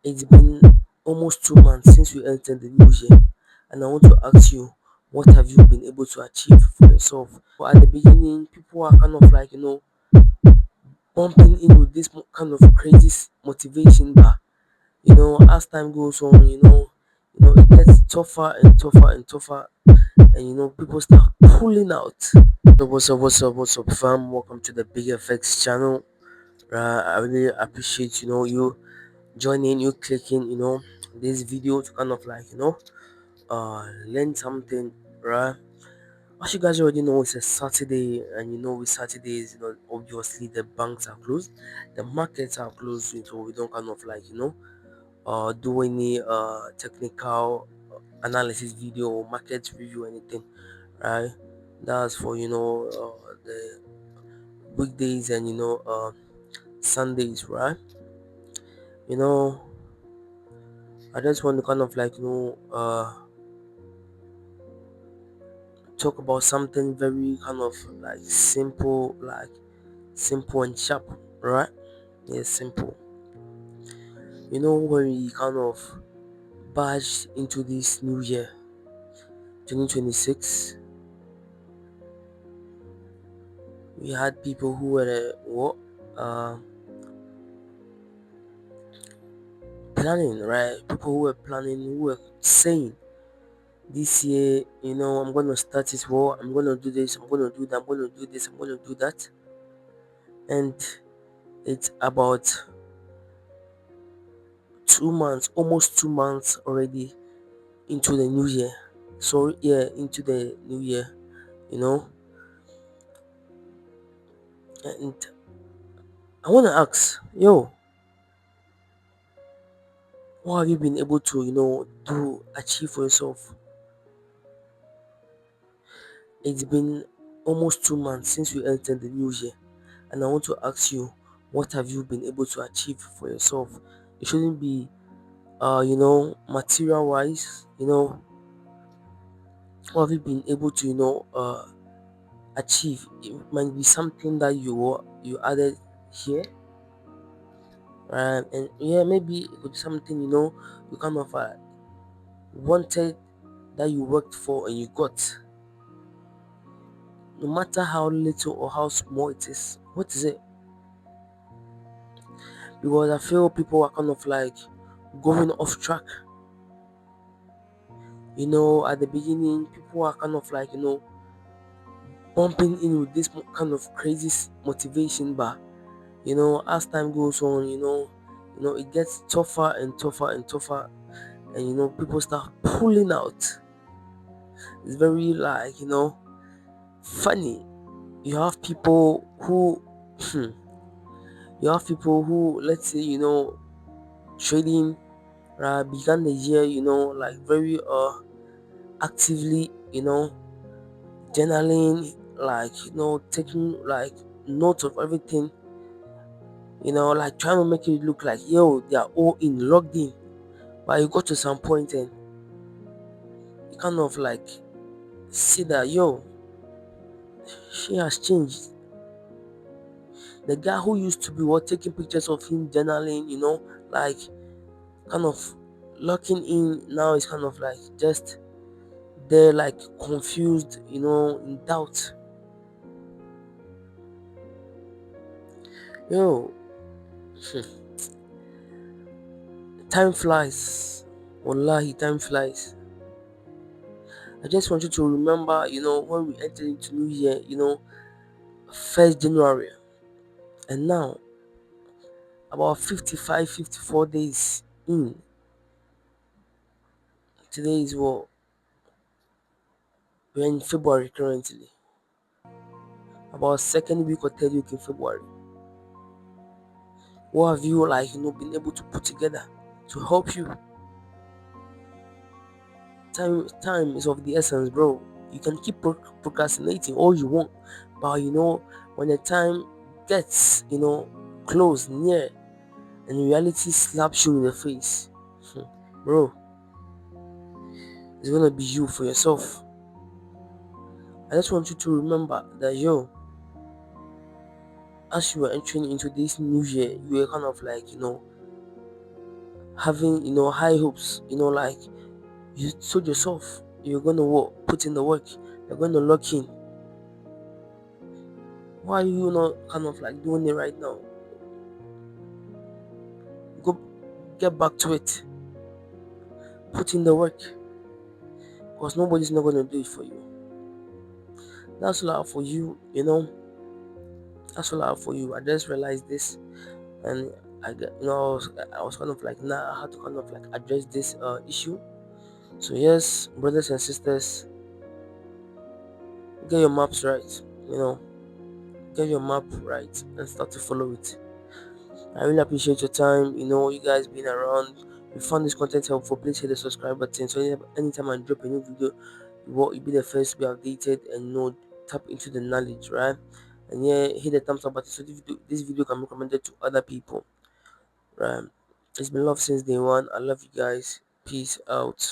It's been almost 2 months since we entered the new year, and I want to ask you, what have you been able to achieve for yourself? At the beginning, people are kind of like, pumping in with this kind of crazy motivation, but as time goes on, it gets tougher and tougher and tougher, and people start pulling out. So what's up, fam? Welcome to the Big FX channel. I really appreciate you joining, you clicking, this video to kind of like learn something, right? As you guys already know, it's a Saturday, and with Saturdays, obviously the banks are closed, the markets are closed, so we don't kind of like do any technical analysis video or market review anything, right? That's for the weekdays and Sundays, right? You know, I just want to kind of like talk about something very kind of like simple and sharp, right? Yeah, simple. When we kind of barged into this new year, 2026, we had people who were uh, planning, right? People who were planning, who were saying this year, I'm gonna start it well, I'm gonna do this, I'm gonna do that, I'm gonna do this, I'm gonna do that. And it's about 2 months, almost 2 months already into the new year. So yeah, into the new year, you know. And I wanna ask, yo, what have you been able to, do achieve for yourself? It's been almost 2 months since we entered the new year, and I want to ask you, what have you been able to achieve for yourself? It shouldn't be material wise, what have you been able to achieve? It might be something that you added here, right? And yeah, maybe it could be something you kind of wanted, that you worked for and you got. No matter how little or how small it is, what is it? Because I feel people are kind of like going off track. At the beginning, people are kind of like pumping in with this kind of crazy motivation, but as time goes on, it gets tougher and tougher and tougher, and people start pulling out. It's very like funny. You have people who let's say trading, began the year like very actively, journaling, like taking like notes of everything, like trying to make it look like, yo, they are all in, logged in. But you got to some point and you kind of like see that, yo, she has changed. The guy who used to be taking pictures of him journaling, like kind of locking in, now is kind of like just there, like confused, in doubt. Yo, time flies. Wallahi, time flies. I just want you to remember, when we entered into New Year, 1st January, and now about 55, 54 days in. Today is what? We're in February currently. About second week or third week in February. What have you been able to put together to help you? Time is of the essence, bro. You can keep procrastinating all you want, but when the time gets close, near, and reality slaps you in the face, bro, it's gonna be you for yourself. I just want you to remember that, yo, as you are entering into this new year, you are kind of like having high hopes, like you told yourself you're gonna put in the work, you're gonna lock in. Why are you not kind of like doing it right now? Go get back to it, put in the work, because nobody's not gonna do it for you. That's all I have for you, that's all I have for you. I just realized this, and I was kind of like, nah, I had to kind of like address this issue. So yes, brothers and sisters, get your maps right, you know get your map right and start to follow it. I really appreciate your time, you guys being around. If you found this content helpful, please hit the subscribe button so anytime I drop a new video, you'll be the first to be updated and tap into the knowledge, right? And yeah, hit the thumbs up button so this video can be recommended to other people, right? It's been love since day one. I love you guys. Peace out.